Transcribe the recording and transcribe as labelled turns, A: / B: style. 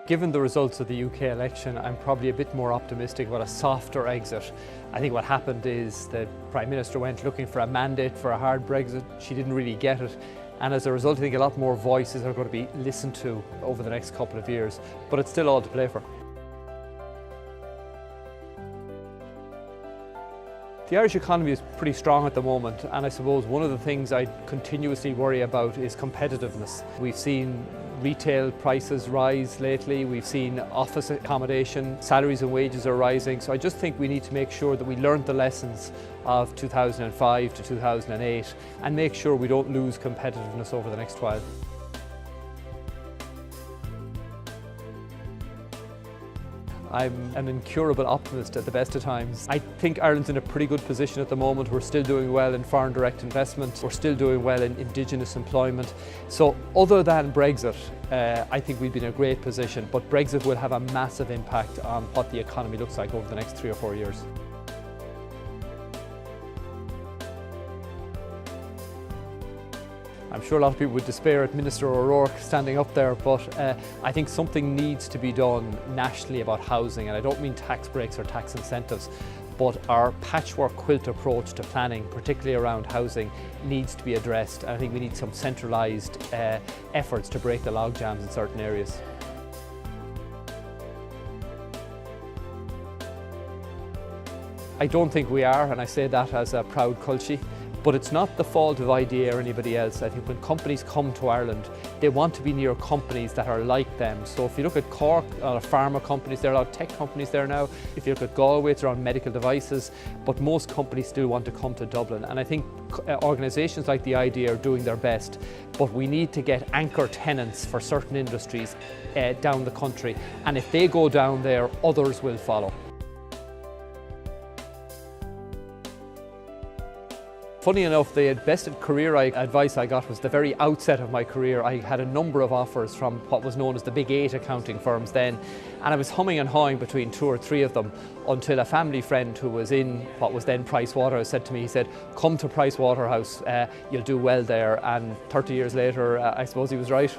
A: Given the results of the UK election, I'm probably a bit more optimistic about a softer exit. I think what happened is the Prime Minister went looking for a mandate for a hard Brexit. She didn't really get it. And as a result, I think a lot more voices are going to be listened to over the next couple of years. But it's still all to play for. The Irish economy is pretty strong at the moment, and I suppose one of the things I continuously worry about is competitiveness. We've seen retail prices rise lately, we've seen office accommodation, salaries and wages are rising, so I just think we need to make sure that we learn the lessons of 2005 to 2008 and make sure we don't lose competitiveness over the next while. I'm an incurable optimist at the best of times. I think Ireland's in a pretty good position at the moment. We're still doing well in foreign direct investment. We're still doing well in indigenous employment. So other than Brexit, I think we'd be in a great position, but Brexit will have a massive impact on what the economy looks like over the next 3 or 4 years. I'm sure a lot of people would despair at Minister O'Rourke standing up there, but I think something needs to be done nationally about housing, and I don't mean tax breaks or tax incentives, but our patchwork quilt approach to planning, particularly around housing, needs to be addressed, and I think we need some centralised efforts to break the logjams in certain areas. I don't think we are, and I say that as a proud culture. But it's not the fault of IDA or anybody else. I think when companies come to Ireland, they want to be near companies that are like them. So if you look at Cork, a lot of pharma companies, there are a lot of tech companies there now. If you look at Galway, it's around medical devices. But most companies still want to come to Dublin. And I think organisations like the IDA are doing their best. But we need to get anchor tenants for certain industries down the country. And if they go down there, others will follow. Funny enough, the best career advice I got was the very outset of my career. I had a number of offers from what was known as the Big 8 accounting firms then, and I was humming and hawing between 2 or 3 of them until a family friend who was in what was then Price Waterhouse said to me, he said, "Come to Price Waterhouse, you'll do well there." And 30 years later, I suppose he was right.